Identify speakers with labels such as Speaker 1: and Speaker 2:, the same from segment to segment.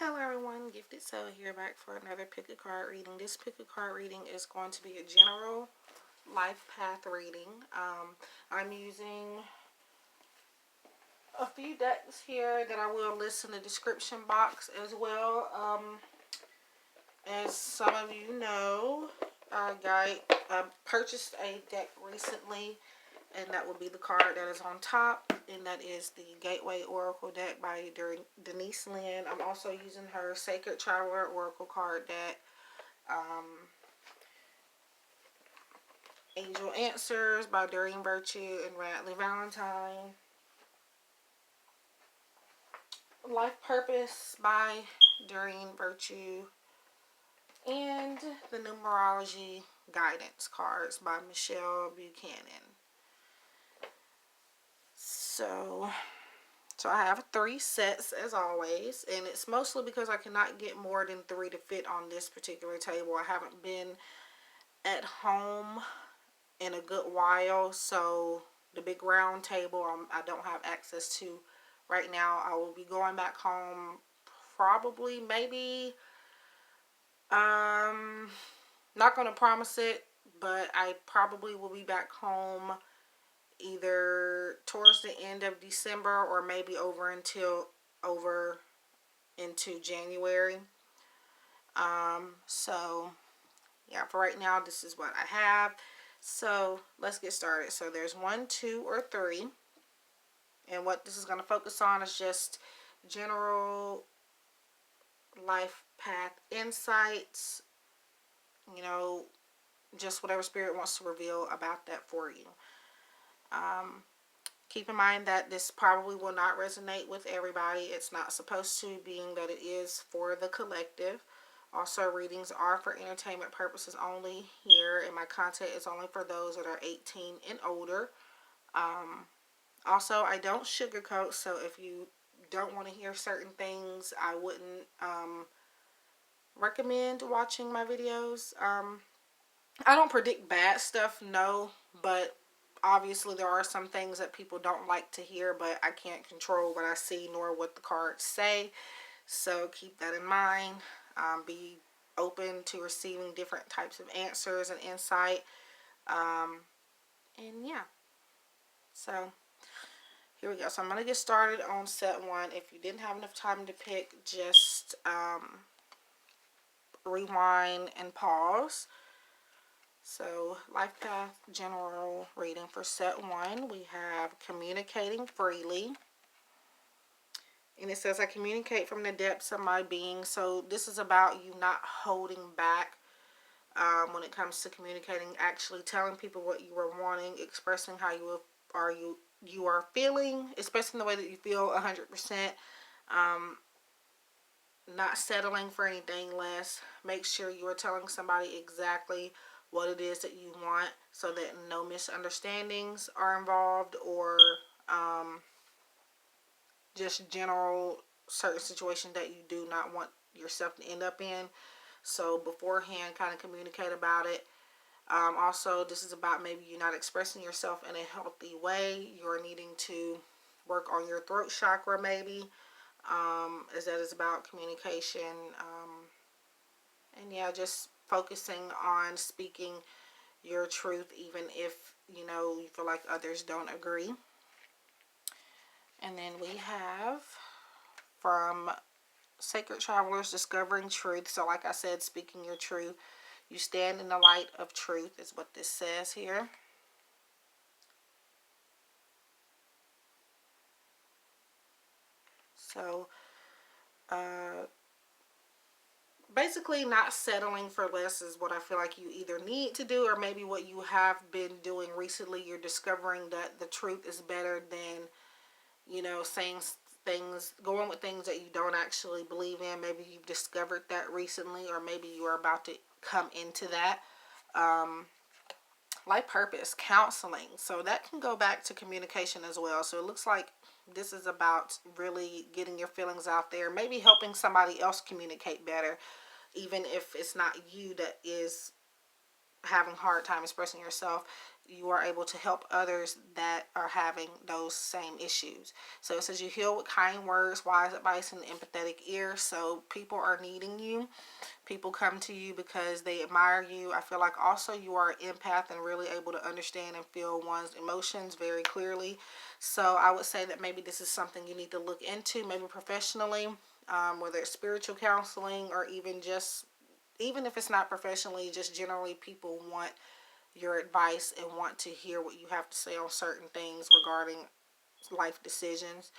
Speaker 1: Hello everyone, Gifted Soul here back for another pick a card reading. This pick a card reading is going to be a general life path reading. I'm using a few decks here that I will list in the description box as well. As some of you know, I purchased a deck recently, and that will be the card that is on top, and that is the Gateway Oracle deck by Denise Linn. I'm also using her Sacred Traveler Oracle card deck. Angel Answers by Doreen and Radleigh Valentine. Life Purpose by Doreen and the Numerology Guidance cards by Buchanan. So I have 3 sets as always, and it's mostly because I cannot get more than 3 to fit on this particular table. I haven't been at home in a good while, so the big round table I don't have access to right now. I will be going back home probably, maybe, not going to promise it, but I probably will be back home either towards the end of December or maybe over into January. So yeah, for right now, this is what I have. So let's get started. So there's 1, 2, or 3. And what this is going to focus on is just general life path insights. You know, just whatever Spirit wants to reveal about that for you. Keep in mind that this probably will not resonate with everybody. It's not supposed to, being that it is for the collective. Also, readings are for entertainment purposes only here, and my content is only for those that are 18 and older. Also, I don't sugarcoat, so if you don't want to hear certain things, I wouldn't recommend watching my videos. I don't predict bad stuff, no, but obviously there are some things that people don't like to hear, but I can't control what I see nor what the cards say, so keep that in mind. Be open to receiving different types of answers and insight, and yeah, so here we go. So I'm going to get started on set 1. If you didn't have enough time to pick, just rewind and pause. So, life path general reading for set 1. We have communicating freely. And it says, I communicate from the depths of my being. So this is about you not holding back when it comes to communicating, actually telling people what you are wanting, expressing how you are feeling, expressing the way that you feel 100%. Not settling for anything less. Make sure you are telling somebody exactly what it is that you want, so that no misunderstandings are involved, or just general certain situations that you do not want yourself to end up in. So beforehand, kind of communicate about it. Also, this is about maybe you not expressing yourself in a healthy way. You're needing to work on your throat chakra, maybe, as that is about communication. And yeah, just focusing on speaking your truth, even if you feel like others don't agree. And then we have from Sacred Travelers, Discovering Truth. So like I said, speaking your truth. You stand in the light of truth is what this says here. So basically not settling for less is what I feel like you either need to do, or maybe what you have been doing recently. You're discovering that the truth is better than, saying things, going with things that you don't actually believe in. Maybe you've discovered that recently, or maybe you are about to come into that. Life purpose, counseling. So that can go back to communication as well. So it looks like this is about really getting your feelings out there, maybe helping somebody else communicate better, even if it's not you that is having a hard time expressing yourself. you are able to help others that are having those same issues. So it says you heal with kind words, wise advice, and empathetic ear. So people are needing you. People come to you because they admire you. I feel like also you are an empath and really able to understand and feel one's emotions very clearly. So I would say that maybe this is something you need to look into, maybe professionally, whether it's spiritual counseling or even if it's not professionally, just generally people want your advice and want to hear what you have to say on certain things regarding life decisions.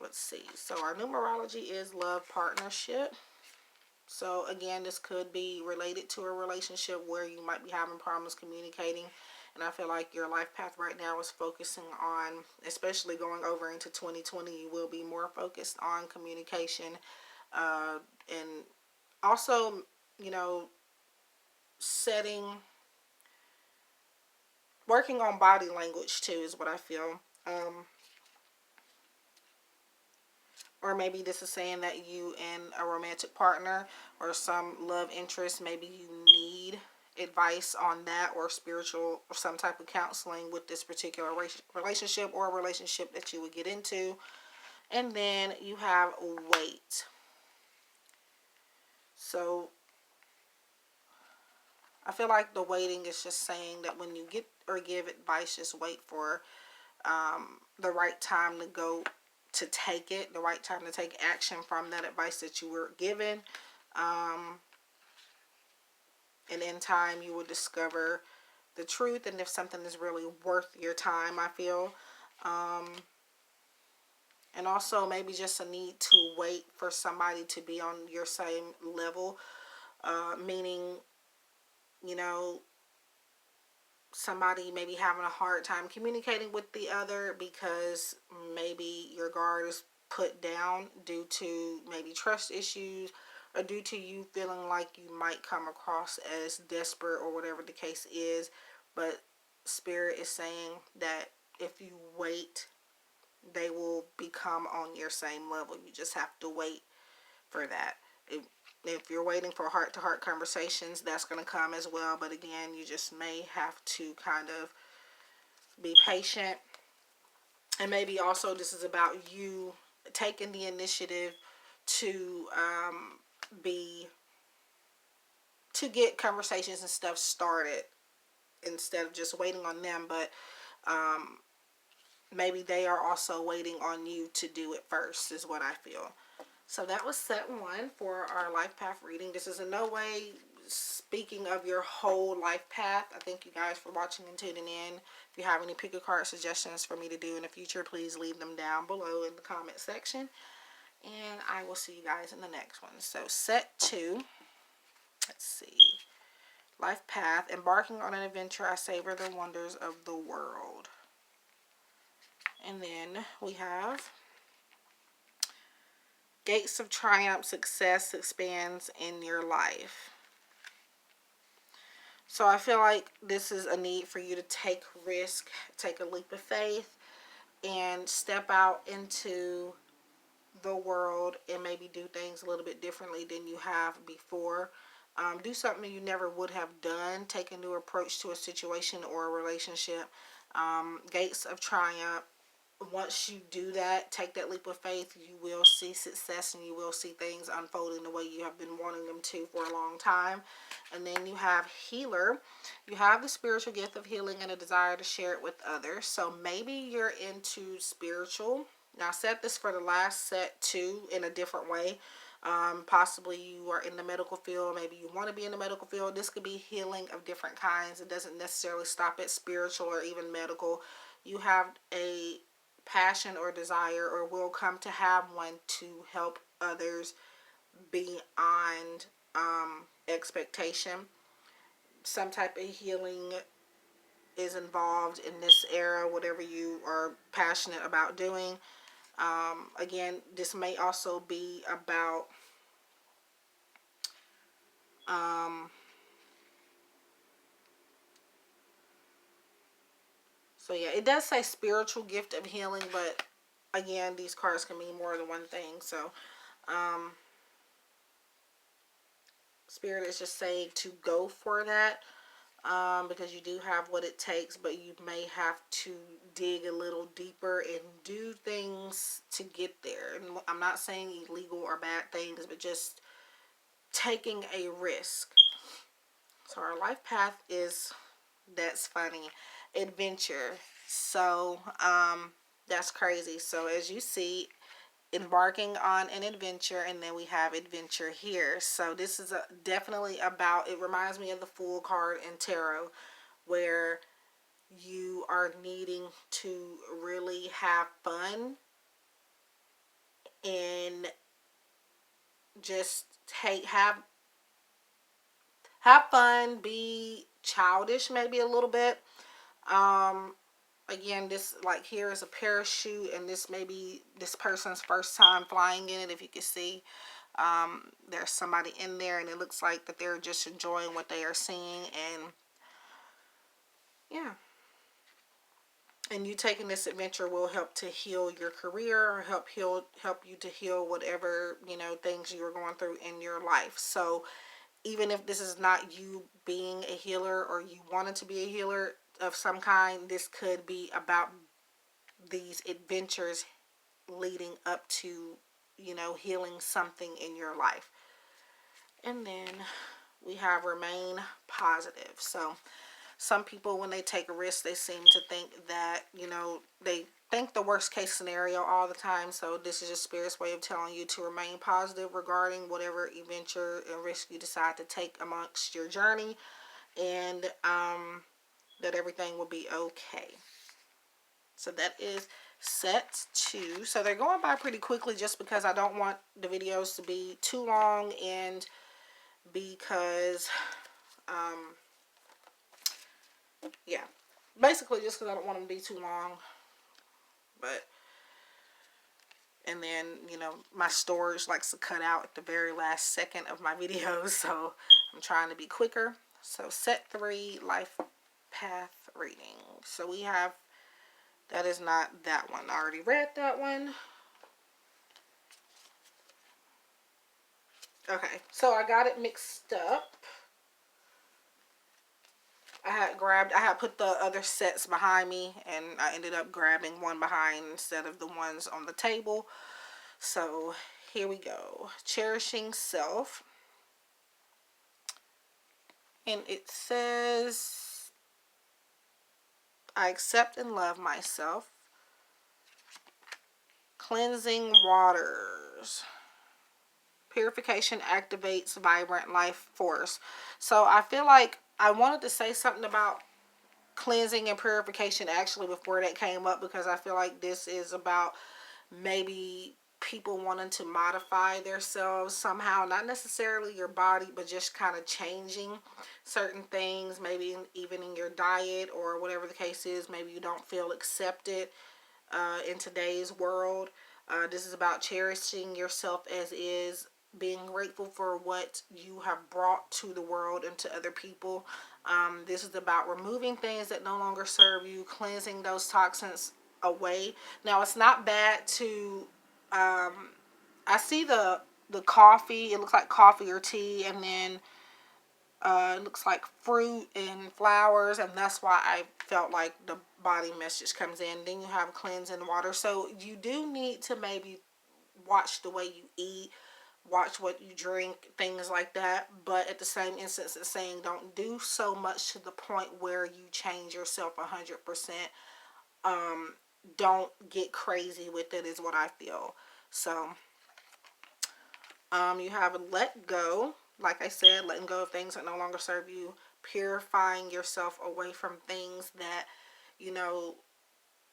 Speaker 1: Let's see. So our numerology is love partnership. So again, this could be related to a relationship where you might be having problems communicating. And I feel like your life path right now is focusing on, especially going over into 2020, you will be more focused on communication. And also, you know, working on body language too is what I feel. Or maybe this is saying that you and a romantic partner or some love interest, maybe you need advice on that, or spiritual or some type of counseling with this particular relationship or a relationship that you would get into. And then you have wait. So I feel like the waiting is just saying that when you get or give advice, just wait for the right time to take it, the right time to take action from that advice that you were given. And in time, you will discover the truth, and if something is really worth your time, I feel. And also maybe just a need to wait for somebody to be on your same level, meaning, you know, somebody maybe having a hard time communicating with the other because maybe your guard is put down due to maybe trust issues, or due to you feeling like you might come across as desperate or whatever the case is. But Spirit is saying that if you wait, they will become on your same level. You just have to wait for that. If you're waiting for heart-to-heart conversations, that's going to come as well. But again, you just may have to kind of be patient. And maybe also this is about you taking the initiative to get conversations and stuff started instead of just waiting on them. But maybe they are also waiting on you to do it first, is what I feel. So that was set 1 for our life path reading. This is in no way speaking of your whole life path. I thank you guys for watching and tuning in. If you have any pick a card suggestions for me to do in the future, please leave them down below in the comment section. And I will see you guys in the next one. So set 2. Let's see. Life path. Embarking on an adventure, I savor the wonders of the world. And then we have gates of triumph, success expands in your life. So I feel like this is a need for you to take risk, take a leap of faith, and step out into the world and maybe do things a little bit differently than you have before. Do something you never would have done. Take a new approach to a situation or a relationship. Gates of triumph. Once you do that, take that leap of faith, you will see success and you will see things unfolding the way you have been wanting them to for a long time. And then you have healer. You have the spiritual gift of healing and a desire to share it with others. So maybe you're into spiritual. Now I said this for the last set too in a different way. Possibly you are in the medical field. Maybe you want to be in the medical field. This could be healing of different kinds. It doesn't necessarily stop at spiritual or even medical. You have a passion or desire, or will come to have one, to help others beyond expectation. Some type of healing is involved in this era, whatever you are passionate about doing. Again, this may also be about so yeah, it does say spiritual gift of healing, but again, these cards can mean more than one thing. So Spirit is just saying to go for that. because you do have what it takes, but you may have to dig a little deeper and do things to get there. And I'm not saying illegal or bad things, but just taking a risk. So our life path is, that's funny, adventure. So that's crazy. So as you see, embarking on an adventure, and then we have adventure here. So this is definitely about, it reminds me of the Fool card in tarot, where you are needing to really have fun and just have fun, be childish maybe a little bit. Again, this, like, here is a parachute, and this may be this person's first time flying in it. If you can see, there's somebody in there, and it looks like that they're just enjoying what they are seeing. And yeah, and you taking this adventure will help to heal your career, or help you to heal whatever, things you're going through in your life. So even if this is not you being a healer, or you wanted to be a healer of some kind, this could be about these adventures leading up to, healing something in your life. And then we have remain positive. So some people, when they take a risk, they seem to think that, they think the worst case scenario all the time. So this is just Spirit's way of telling you to remain positive regarding whatever adventure and risk you decide to take amongst your journey, and that everything will be okay. So that is set 2. So they're going by pretty quickly, just because I don't want the videos to be too long, and because yeah, basically just because I don't want them to be too long. But and then, my storage likes to cut out at the very last second of my videos, so I'm trying to be quicker. So set 3, life path reading. So we have, that is not that one, I already read that one. Okay, so I got it mixed up. I had put the other sets behind me, and I ended up grabbing one behind instead of the ones on the table. So here we go. Cherishing self. And it says, I accept and love myself. Cleansing waters. Purification activates vibrant life force. So I feel like I wanted to say something about cleansing and purification actually before that came up, because I feel like this is about maybe people wanting to modify themselves somehow, not necessarily your body, but just kind of changing certain things, maybe even in your diet or whatever the case is. Maybe you don't feel accepted in today's world. This is about cherishing yourself as is, being grateful for what you have brought to the world and to other people. This is about removing things that no longer serve you, cleansing those toxins away. Now, it's not bad to, I see the coffee, it looks like coffee or tea, and then it looks like fruit and flowers, and that's why I felt like the body message comes in. Then you have cleansing water. So you do need to maybe watch the way you eat, watch what you drink, things like that. But at the same instance, it's saying don't do so much to the point where you change yourself 100%. Don't get crazy with it is what I feel. So you have let go. Like I said, letting go of things that no longer serve you, purifying yourself away from things that,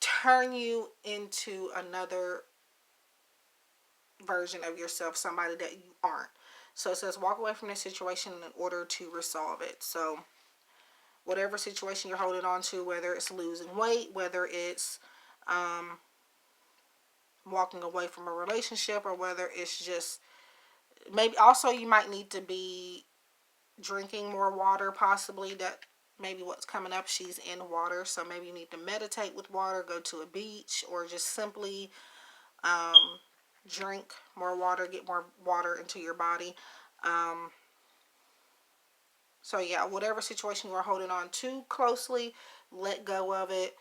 Speaker 1: turn you into another version of yourself, somebody that you aren't. So it says walk away from this situation in order to resolve it. So whatever situation you're holding on to, whether it's losing weight, whether it's walking away from a relationship, or whether it's just, maybe also you might need to be drinking more water, possibly. That maybe what's coming up, she's in water, so maybe you need to meditate with water, go to a beach, or just simply drink more water, get more water into your body. So yeah, whatever situation you are holding on to closely, let go of it.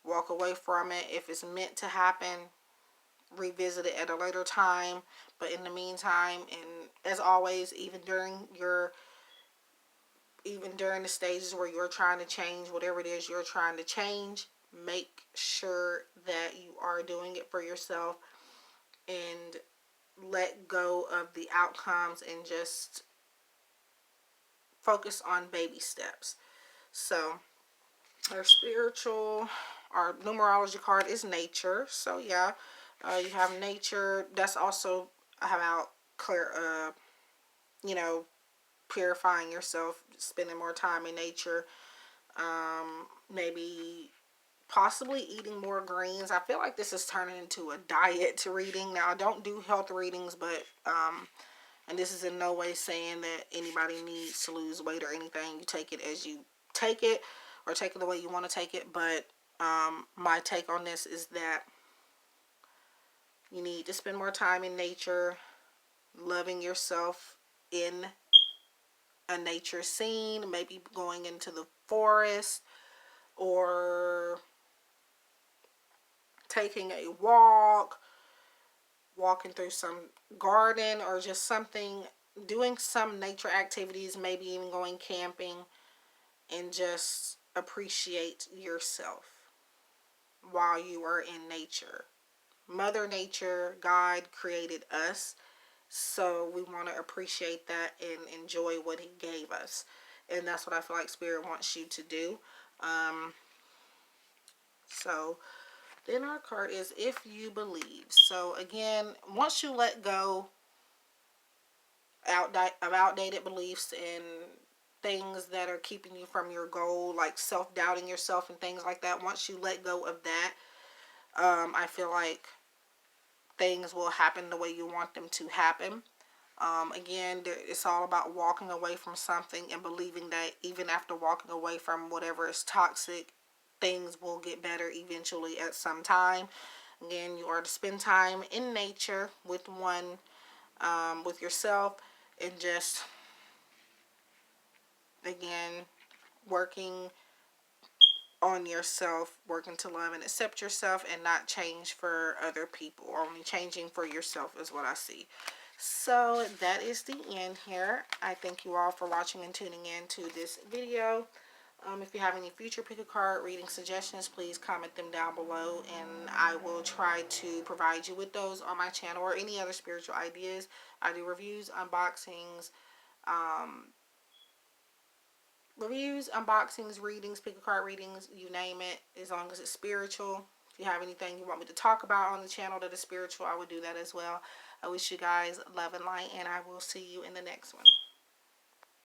Speaker 1: Walk away from it. If it's meant to happen, revisit it at a later time. But in the meantime, and as always, even during the stages where you're trying to change whatever it is you're trying to change, make sure that you are doing it for yourself and let go of the outcomes and just focus on baby steps. So our numerology card is nature. So yeah, you have nature. That's also about clear, you know, purifying yourself, spending more time in nature. Maybe possibly eating more greens. I feel like this is turning into a diet to reading. Now I don't do health readings, but and this is in no way saying that anybody needs to lose weight or anything. You take it as you take it, or take it the way you want to take it. But my take on this is that you need to spend more time in nature, loving yourself in a nature scene, maybe going into the forest or taking a walk, walking through some garden or just something, doing some nature activities, maybe even going camping, and just appreciate yourself while you are in nature. Mother Nature, God created us, so we want to appreciate that and enjoy what He gave us. And that's what I feel like Spirit wants you to do. So then our card is If You Believe. So again, once you let go of outdated beliefs and things that are keeping you from your goal, like self-doubting yourself and things like that, once you let go of that, I feel like things will happen the way you want them to happen. Again, it's all about walking away from something and believing that even after walking away from whatever is toxic, things will get better eventually at some time. Again, you are to spend time in nature with yourself, and just, again, working on yourself, working to love and accept yourself and not change for other people. Only changing for yourself is what I see. So that is the end here. I thank you all for watching and tuning in to this video. If you have any future pick a card reading suggestions, please comment them down below, and I will try to provide you with those on my channel, or any other spiritual ideas. I do reviews, unboxings, readings, pick a card readings, you name it, as long as it's spiritual. If you have anything you want me to talk about on the channel that is spiritual, I would do that as well. I wish you guys love and light, and I will see you in the next one.